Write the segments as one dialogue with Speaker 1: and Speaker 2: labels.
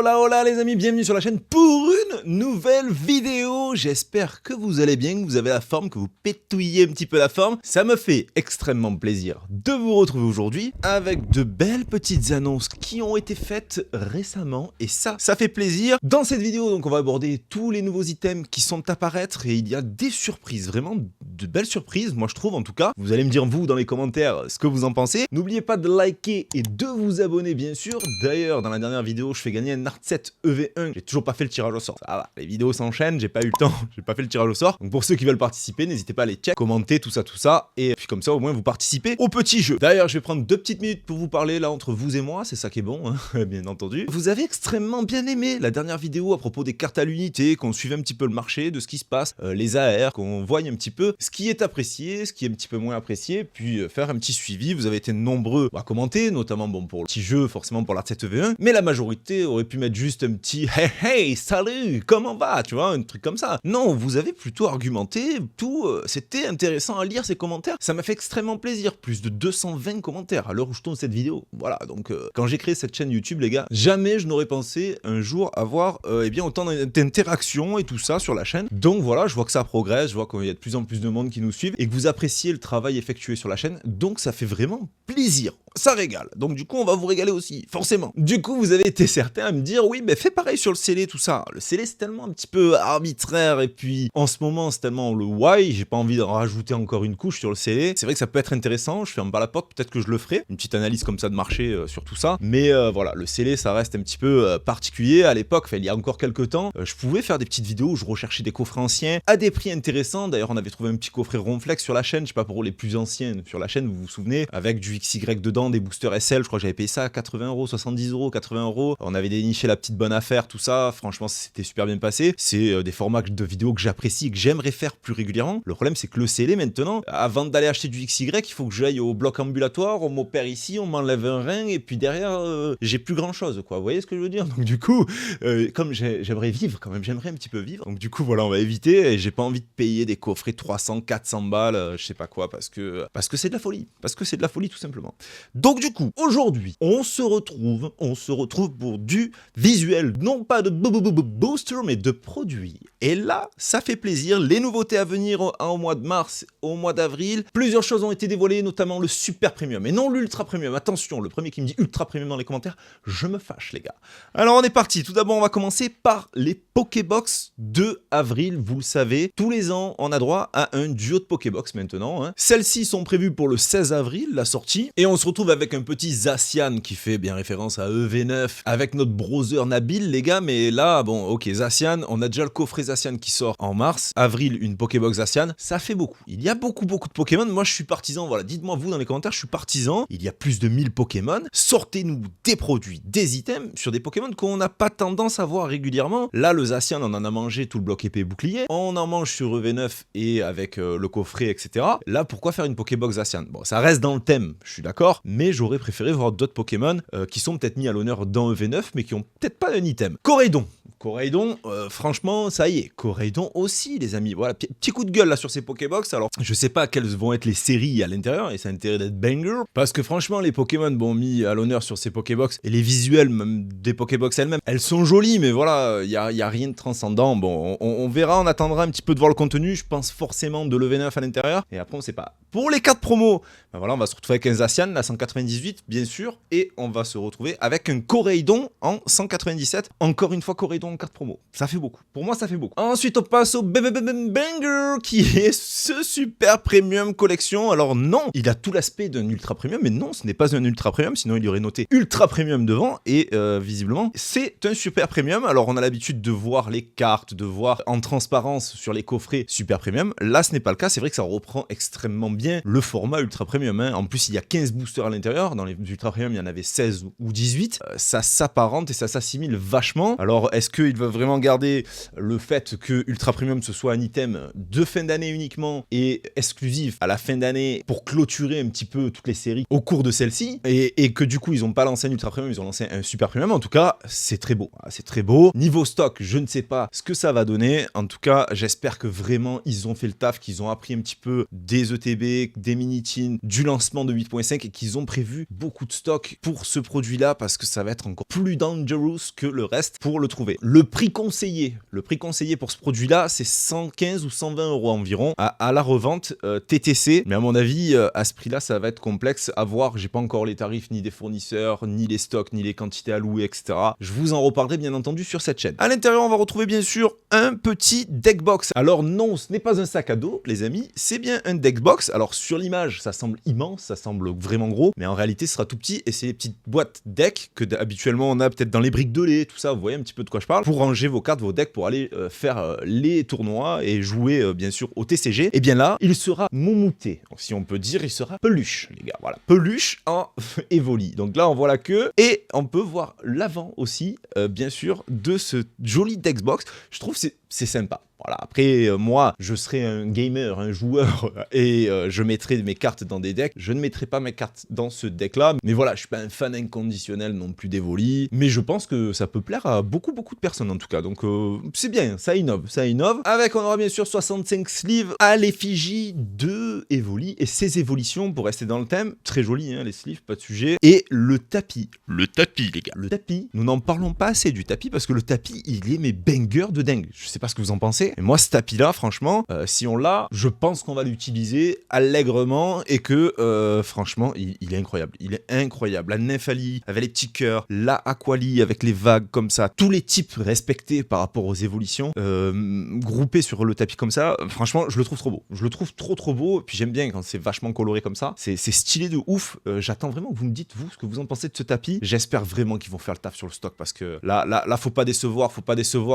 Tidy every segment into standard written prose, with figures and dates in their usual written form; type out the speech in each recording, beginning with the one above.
Speaker 1: Hola hola les amis, bienvenue sur la chaîne pour une nouvelle vidéo. J'espère que vous allez bien, que vous avez la forme, que vous pétouillez un petit peu la forme. Ça me fait extrêmement plaisir de vous retrouver aujourd'hui avec de belles petites annonces qui ont été faites récemment et ça fait plaisir. Dans cette vidéo, donc on va aborder tous les nouveaux items qui sont à apparaître et il y a des surprises, vraiment de belles surprises, moi je trouve en tout cas. Vous allez me dire vous dans les commentaires ce que vous en pensez. N'oubliez pas de liker et de vous abonner bien sûr. D'ailleurs, dans la dernière vidéo, je fais gagner un Art 7 EV1. J'ai toujours pas fait le tirage au sort. Ça va, les vidéos s'enchaînent, j'ai pas eu le temps, j'ai pas fait le tirage au sort. Donc pour ceux qui veulent participer, n'hésitez pas à les check, commenter, tout ça. Et puis comme ça, au moins, vous participez au petit jeu. D'ailleurs, je vais prendre 2 petites minutes pour vous parler là entre vous et moi. C'est ça qui est bon, hein, bien entendu. Vous avez extrêmement bien aimé la dernière vidéo à propos des cartes à l'unité, qu'on suive un petit peu le marché, de ce qui se passe, les AR, qu'on voie un petit peu ce qui est apprécié, ce qui est un petit peu moins apprécié, puis faire un petit suivi. Vous avez été nombreux à commenter, notamment bon pour le petit jeu, forcément pour l'Art 7 EV1, mais la majorité aurait pu mettre juste un petit hey hey salut comment va, tu vois, un truc comme ça. Non, vous avez plutôt argumenté tout, c'était intéressant à lire ces commentaires, ça m'a fait extrêmement plaisir. Plus de 220 commentaires à l'heure où je tourne cette vidéo. Voilà, donc quand j'ai créé cette chaîne YouTube les gars, jamais je n'aurais pensé un jour avoir eh bien autant d'interactions et tout ça sur la chaîne. Donc voilà, je vois que ça progresse, je vois qu'il y a de plus en plus de monde qui nous suivent et que vous appréciez le travail effectué sur la chaîne, donc ça fait vraiment plaisir. Ça régale, donc du coup on va vous régaler aussi, forcément. Du coup vous avez été certains à me dire oui mais fais pareil sur le scellé tout ça. Le scellé c'est tellement un petit peu arbitraire et puis en ce moment c'est tellement le why, j'ai pas envie d'en rajouter encore une couche sur le scellé. C'est vrai que ça peut être intéressant, je ferme pas la porte, peut-être que je le ferai, une petite analyse comme ça de marché sur tout ça. Mais voilà, le scellé ça reste un petit peu particulier. À l'époque, il y a encore quelques temps, je pouvais faire des petites vidéos où je recherchais des coffrets anciens à des prix intéressants. D'ailleurs on avait trouvé un petit coffret Ronflex sur la chaîne, je sais pas pour les plus anciens sur la chaîne, vous vous souvenez, avec du XY dedans, des boosters SL, je crois que j'avais payé ça à 80 €, 70 €, 80 €. On avait déniché la petite bonne affaire, tout ça, franchement c'était super bien passé. C'est des formats de vidéos que j'apprécie et que j'aimerais faire plus régulièrement. Le problème c'est que le scellé maintenant, avant d'aller acheter du XY, il faut que j'aille au bloc ambulatoire, on m'opère ici, on m'enlève un rein et puis derrière j'ai plus grand chose quoi, vous voyez ce que je veux dire? Donc du coup, comme j'aimerais vivre quand même, j'aimerais un petit peu vivre, donc du coup voilà on va éviter et j'ai pas envie de payer des coffrets 300, 400 balles, je sais pas quoi, parce que c'est de la folie, tout simplement. Donc du coup, aujourd'hui, on se retrouve pour du visuel, non pas de booster, mais de produits. Et là, ça fait plaisir, les nouveautés à venir au mois de mars, au mois d'avril, plusieurs choses ont été dévoilées, notamment le super premium, et non l'ultra premium. Attention, le premier qui me dit ultra premium dans les commentaires, je me fâche les gars. Alors on est parti, tout d'abord on va commencer par les Pokébox de avril, vous le savez, tous les ans on a droit à un duo de Pokébox maintenant, hein. Celles-ci sont prévues pour le 16 avril, la sortie, et on se retrouve avec un petit Zacian qui fait bien référence à EV9 avec notre browser Nabil les gars, mais là bon ok Zacian, on a déjà le coffret Zacian qui sort en mars, avril une Pokébox Zacian, ça fait beaucoup. Il y a beaucoup de Pokémon, moi je suis partisan, voilà, dites-moi vous dans les commentaires, je suis partisan, il y a plus de 1000 Pokémon, sortez-nous des produits, des items sur des Pokémon qu'on n'a pas tendance à voir régulièrement. Là le Zacian on en a mangé tout le bloc épée bouclier, on en mange sur EV9 et avec le coffret etc. Là pourquoi faire une Pokébox Zacian? Bon ça reste dans le thème, je suis d'accord, mais j'aurais préféré voir d'autres Pokémon qui sont peut-être mis à l'honneur dans EV9 mais qui ont peut-être pas un item. Coraidon, franchement, ça y est, Coraidon aussi, les amis. Voilà, petit coup de gueule là sur ces Pokébox. Alors, je sais pas quelles vont être les séries à l'intérieur, et ça a intérêt d'être banger, parce que franchement, les Pokémon mis à l'honneur sur ces Pokébox, et les visuels même des Pokébox elles-mêmes, elles sont jolies, mais voilà, y a rien de transcendant. Bon, on verra, on attendra un petit peu de voir le contenu, je pense forcément de l'EV9 à l'intérieur, et après on sait pas. Pour les cartes promo, ben voilà, on va se retrouver avec un Zacian, la 198, bien sûr, et on va se retrouver avec un Coraidon en 197. Encore une fois, Coraidon en carte promo. Ça fait beaucoup. Pour moi, ça fait beaucoup. Ensuite, on passe au banger, qui est ce super premium collection. Alors non, il a tout l'aspect d'un ultra premium, mais non, ce n'est pas un ultra premium, sinon il y aurait noté ultra premium devant, et visiblement, c'est un super premium. Alors on a l'habitude de voir les cartes, de voir en transparence sur les coffrets super premium. Là, ce n'est pas le cas. C'est vrai que ça reprend extrêmement bien le format ultra premium, hein. En plus il y a 15 boosters à l'intérieur, dans les ultra premium il y en avait 16 ou 18, ça s'apparente et ça s'assimile vachement. Alors est-ce qu'ils veulent vraiment garder le fait que ultra premium ce soit un item de fin d'année uniquement et exclusif à la fin d'année pour clôturer un petit peu toutes les séries au cours de celle-ci, et que du coup ils ont pas lancé un ultra premium, ils ont lancé un super premium. En tout cas c'est très beau, c'est très beau. Niveau stock je ne sais pas ce que ça va donner, en tout cas j'espère que vraiment ils ont fait le taf, qu'ils ont appris un petit peu des ETB, des Minitin, du lancement de 8.5 et qu'ils ont prévu beaucoup de stock pour ce produit-là parce que ça va être encore plus dangerous que le reste pour le trouver. Le prix conseillé pour ce produit-là, c'est 115 ou 120 euros environ à la revente TTC. Mais à mon avis, à ce prix-là, ça va être complexe à voir. J'ai pas encore les tarifs ni des fournisseurs, ni les stocks, ni les quantités allouées, etc. Je vous en reparlerai bien entendu sur cette chaîne. À l'intérieur, on va retrouver bien sûr un petit deck box. Alors non, ce n'est pas un sac à dos, les amis, c'est bien un deck box. Alors sur l'image, ça semble immense, ça semble vraiment gros, mais en réalité, ce sera tout petit et c'est les petites boîtes deck que habituellement on a peut-être dans les briques de lait, tout ça. Vous voyez un petit peu de quoi je parle, pour ranger vos cartes, vos decks, pour aller faire les tournois et jouer bien sûr au TCG. Et bien là, il sera moumouté. Donc, si on peut dire, il sera peluche, les gars. Voilà, peluche en Evoli. Donc là, on voit la queue et on peut voir l'avant aussi, bien sûr, de ce joli deck box. Je trouve que c'est sympa. Voilà, après, moi, je serais un gamer, un joueur, et je mettrais mes cartes dans des decks. Je ne mettrai pas mes cartes dans ce deck-là. Mais voilà, je suis pas un fan inconditionnel non plus d'Evoli. Mais je pense que ça peut plaire à beaucoup de personnes, en tout cas. Donc, c'est bien, ça innove, ça innove. Avec, on aura bien sûr 65 sleeves à l'effigie de Evoli. Et ces évolutions, pour rester dans le thème, très joli, hein, les sleeves, pas de sujet. Et le tapis. Le tapis, les gars. Le tapis, nous n'en parlons pas assez du tapis, parce que le tapis, il est mes bangers de dingue. Je sais pas ce que vous en pensez. Et moi, ce tapis-là, franchement, si on l'a, je pense qu'on va l'utiliser allègrement et que, franchement, il est incroyable. Il est incroyable. La Nymphalie, avec les petits cœurs, la Aquali, avec les vagues comme ça, tous les types respectés par rapport aux évolutions, groupés sur le tapis comme ça, franchement, je le trouve trop beau. Je le trouve trop beau. Et puis j'aime bien quand c'est vachement coloré comme ça. C'est stylé de ouf. J'attends vraiment que vous me dites, vous, ce que vous en pensez de ce tapis. J'espère vraiment qu'ils vont faire le taf sur le stock parce que là, faut pas décevoir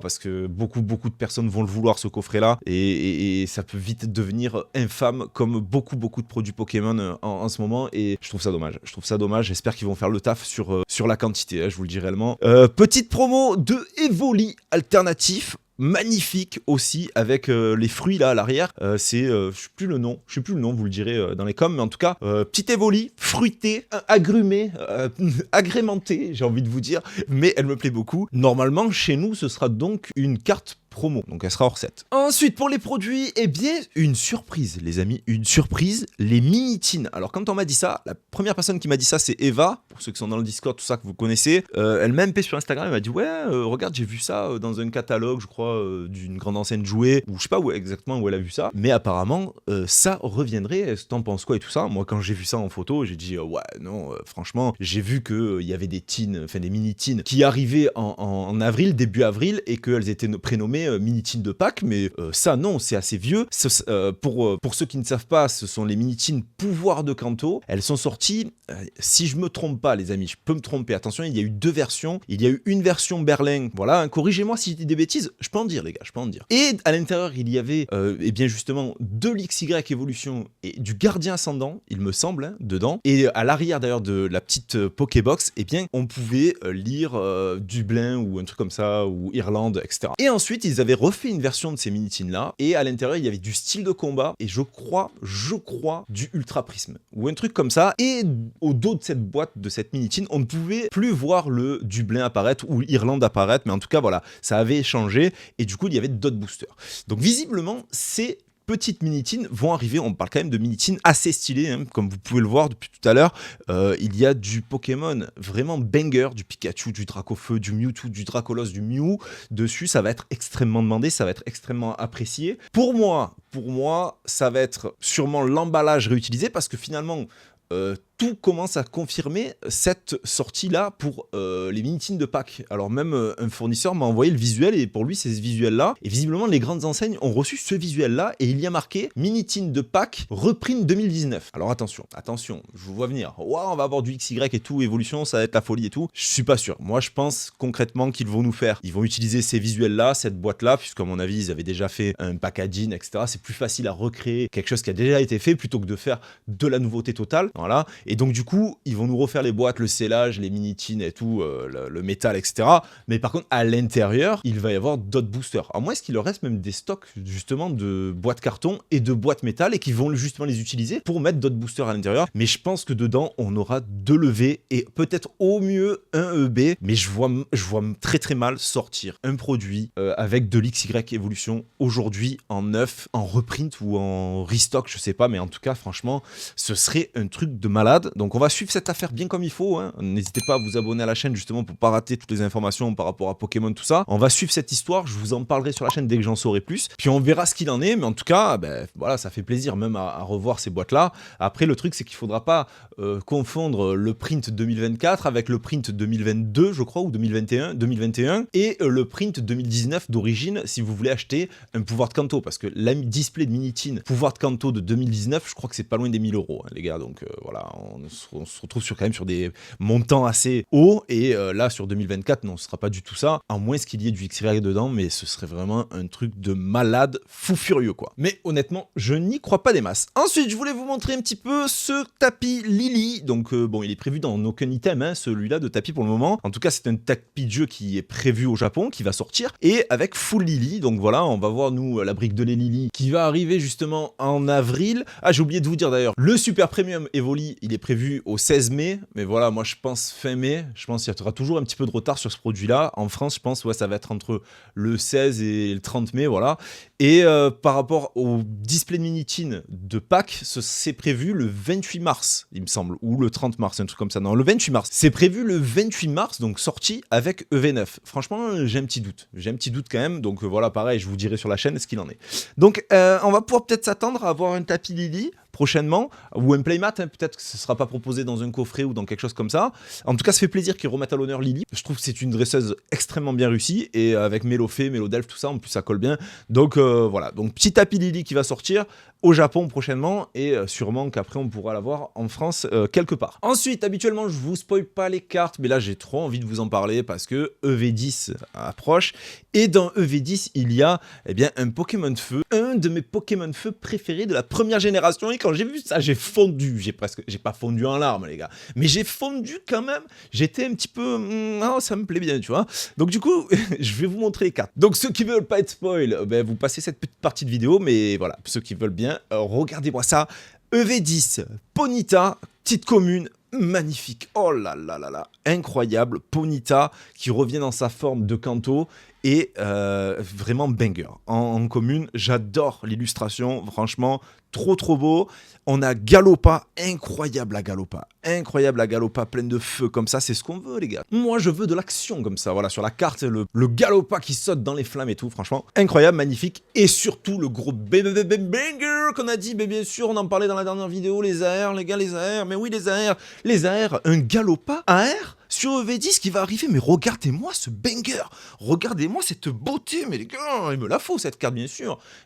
Speaker 1: parce que beaucoup de personnes vont le vouloir ce coffret là et ça peut vite devenir infâme comme beaucoup de produits Pokémon en ce moment et je trouve ça dommage, j'espère qu'ils vont faire le taf sur la quantité, hein, je vous le dis réellement. Petite promo de Evoli alternatif, magnifique aussi avec les fruits là à l'arrière, je sais plus le nom, vous le direz dans les coms, mais en tout cas petite Evoli fruitée, agrumée, agrémentée, j'ai envie de vous dire, mais elle me plaît beaucoup. Normalement chez nous ce sera donc une carte promo, donc elle sera hors set. Ensuite pour les produits, eh bien une surprise les amis, une surprise, les mini-tins. Alors quand on m'a dit ça, la première personne qui m'a dit ça c'est Eva, pour ceux qui sont dans le Discord, tout ça que vous connaissez, elle m'a MP sur Instagram, elle m'a dit ouais regarde j'ai vu ça dans un catalogue je crois d'une grande enseigne jouée, ou je sais pas exactement où elle a vu ça, mais apparemment ça reviendrait, est-ce que t'en penses quoi et tout ça. Moi quand j'ai vu ça en photo, j'ai dit ouais non franchement, j'ai vu qu'il y avait des tins, enfin des mini-tins qui arrivaient en avril, début avril, et qu'elles étaient prénommées mini-tins de Pâques, mais ça non, c'est assez vieux. Pour ceux qui ne savent pas, ce sont les mini-tins pouvoir de Kanto. Elles sont sorties, si je me trompe pas les amis, je peux me tromper, attention, il y a eu deux versions. Il y a eu une version Berlin, voilà, hein, corrigez-moi si je dis des bêtises, je peux en dire les gars, je peux en dire. Et à l'intérieur, il y avait et bien justement de l'XY évolution et du gardien ascendant, il me semble, hein, dedans. Et à l'arrière d'ailleurs de la petite Pokébox, eh bien on pouvait lire Dublin ou un truc comme ça, ou Irlande, etc. Et ensuite, ils avaient refait une version de ces mini-tins là, et à l'intérieur, il y avait du style de combat, et je crois, du Ultra Prisme, ou un truc comme ça, et au dos de cette boîte, de cette mini-tin, on ne pouvait plus voir le Dublin apparaître, ou Irlande apparaître, mais en tout cas, voilà, ça avait changé, et du coup, il y avait d'autres boosters. Donc visiblement, c'est petites mini-tins vont arriver, on parle quand même de mini-tins assez stylés, hein, comme vous pouvez le voir depuis tout à l'heure. Il y a du Pokémon vraiment banger, du Pikachu, du Dracofeu, du Mewtwo, du Dracolos, du Mew. Dessus, ça va être extrêmement demandé, ça va être extrêmement apprécié. Pour moi, ça va être sûrement l'emballage réutilisé, parce que finalement, tout commence à confirmer cette sortie-là pour les mini-tins de Pâques. Alors même un fournisseur m'a envoyé le visuel, et pour lui c'est ce visuel-là. Et visiblement les grandes enseignes ont reçu ce visuel-là, et il y a marqué mini-tin de Pâques reprint 2019. Alors attention, je vous vois venir. Waouh, on va avoir du XY et tout, évolution, ça va être la folie et tout. Je suis pas sûr. Moi je pense concrètement qu'ils vont ils vont utiliser ces visuels-là, cette boîte-là, puisqu'à mon avis ils avaient déjà fait un packaging, etc. C'est plus facile à recréer quelque chose qui a déjà été fait plutôt que de faire de la nouveauté totale. Voilà. Et donc du coup, ils vont nous refaire les boîtes, le scellage, les mini-tins et tout, le métal, etc. Mais par contre, à l'intérieur, il va y avoir d'autres boosters. À moins est-ce qu'il leur reste même des stocks justement de boîtes carton et de boîtes métal et qui vont justement les utiliser pour mettre d'autres boosters à l'intérieur. Mais je pense que dedans, on aura 2 levées et peut-être au mieux un EB. Mais je vois très très mal sortir un produit avec de l'XY Evolution aujourd'hui en neuf, en reprint ou en restock, je sais pas. Mais en tout cas, franchement, ce serait un truc de malade. Donc on va suivre cette affaire bien comme il faut, hein. N'hésitez pas à vous abonner à la chaîne justement pour pas rater toutes les informations par rapport à Pokémon, tout ça. On va suivre cette histoire, je vous en parlerai sur la chaîne dès que j'en saurai plus. Puis on verra ce qu'il en est, mais en tout cas, ben, voilà, ça fait plaisir même à revoir ces boîtes-là. Après, le truc, c'est qu'il faudra pas confondre le print 2024 avec le print 2022, je crois, ou 2021, et le print 2019 d'origine si vous voulez acheter un pouvoir de Kanto, parce que la display de Minitin pouvoir de Kanto de 2019, je crois que c'est pas loin des 1000 €, hein, les gars. Donc voilà, on se retrouve quand même sur des montants assez hauts, et là sur 2024, non, ce sera pas du tout ça, à moins qu'il y ait du XY dedans, mais ce serait vraiment un truc de malade, fou furieux quoi. Mais honnêtement, je n'y crois pas des masses. Ensuite, je voulais vous montrer un petit peu ce tapis Lily. Donc bon, il est prévu dans aucun item, hein, celui-là de tapis pour le moment. En tout cas, c'est un tapis de jeu qui est prévu au Japon, qui va sortir, et avec full Lily. Donc voilà, on va voir nous la brique de les Lily qui va arriver justement en avril. Ah, j'ai oublié de vous dire d'ailleurs, le Super Premium Evoli, il est prévu au 16 mai, mais voilà, moi je pense fin mai. Je pense qu'il y aura toujours un petit peu de retard sur ce produit-là. En France, je pense, ouais, ça va être entre le 16 et le 30 mai, voilà. Et par rapport au display de Minitin de Pâques, c'est prévu le 28 mars, il me semble, ou le 30 mars, un truc comme ça. Non, le 28 mars. C'est prévu le 28 mars, donc sorti avec EV9. Franchement, j'ai un petit doute. J'ai un petit doute quand même, donc voilà, pareil, je vous dirai sur la chaîne ce qu'il en est. Donc, on va pouvoir peut-être s'attendre à avoir un tapis Lily prochainement, ou un playmat, hein, peut-être que ce ne sera pas proposé dans un coffret ou dans quelque chose comme ça. En tout cas, ça fait plaisir qu'ils remettent à l'honneur Lily. Je trouve que c'est une dresseuse extrêmement bien réussie, et avec Mélofée, Mélodelph, tout ça, en plus ça colle bien. Donc voilà, donc petit tapis Lily qui va sortir au Japon prochainement, et sûrement qu'après on pourra l'avoir en France quelque part. Ensuite, habituellement, je vous spoil pas les cartes, mais là j'ai trop envie de vous en parler parce que EV10 approche, et dans EV10, il y a eh bien, un Pokémon de feu, un de mes Pokémon de feu préférés de la première génération, et quand j'ai vu ça, j'ai fondu. J'ai pas fondu en larmes, les gars, mais j'ai fondu quand même. J'étais un petit peu, oh, ça me plaît bien, tu vois. Donc du coup, je vais vous montrer les cartes. Donc ceux qui veulent pas être spoil, ben, vous passez cette petite partie de vidéo, mais voilà, ceux qui veulent bien, regardez-moi ça. EV10, Ponyta, petite commune, magnifique. Oh là là là là, incroyable. Ponyta qui revient dans sa forme de Kanto, et vraiment banger. En commune, j'adore l'illustration, franchement, trop beau. On a Galopa, incroyable la Galopa, pleine de feu comme ça, c'est ce qu'on veut les gars. Moi je veux de l'action comme ça, voilà, sur la carte, le Galopa qui saute dans les flammes et tout, franchement, incroyable, magnifique. Et surtout le gros banger qu'on a dit, mais bien sûr, on en parlait dans la dernière vidéo, les AR, les gars, les AR, mais oui les AR, un Galopa AR sur EV10 qui va arriver, mais regardez-moi ce banger, regardez-moi cette beauté, mais les gars, il me la faut cette carte,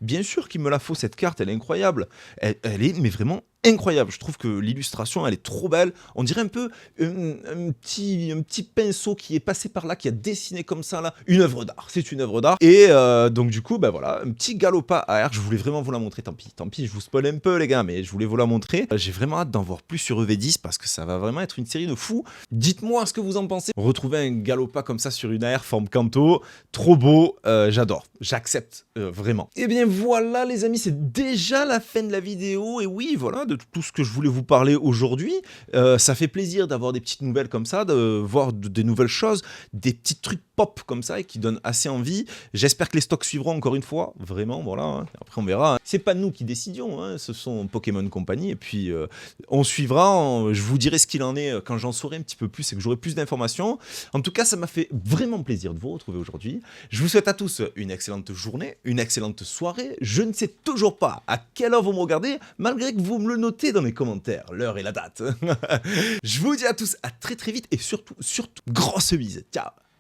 Speaker 1: bien sûr qu'il me la faut cette carte, elle est incroyable, elle est mais vraiment incroyable. Je trouve que l'illustration elle est trop belle, on dirait un peu un petit pinceau qui est passé par là, qui a dessiné comme ça là, une œuvre d'art, c'est une œuvre d'art. Et donc du coup, bah voilà, un petit Galopa AR, je voulais vraiment vous la montrer, tant pis, je vous spoil un peu les gars, mais je voulais vous la montrer. J'ai vraiment hâte d'en voir plus sur EV10 parce que ça va vraiment être une série de fous. Dites-moi ce que vous en pensez. Retrouver un Galopa comme ça sur une AR forme Kanto, trop beau, j'adore, j'accepte vraiment. Et bien voilà les amis, c'est déjà la fin de la vidéo, et oui voilà, de tout ce que je voulais vous parler aujourd'hui. Ça fait plaisir d'avoir des petites nouvelles comme ça, de voir des nouvelles choses, des petits trucs pop comme ça et qui donnent assez envie. J'espère que les stocks suivront encore une fois, vraiment, voilà. Hein. Après on verra. Hein. C'est pas nous qui décidions, hein. Ce sont Pokémon Company, et puis on suivra. Je vous dirai ce qu'il en est quand j'en saurai un petit peu plus et que j'aurai plus d'informations. En tout cas, ça m'a fait vraiment plaisir de vous retrouver aujourd'hui. Je vous souhaite à tous une excellente journée, une excellente soirée. Je ne sais toujours pas à quelle heure vous me regardez, malgré que vous me le notez dans les commentaires, l'heure et la date. Je vous dis à tous à très vite, et surtout, grosse bise. Ciao.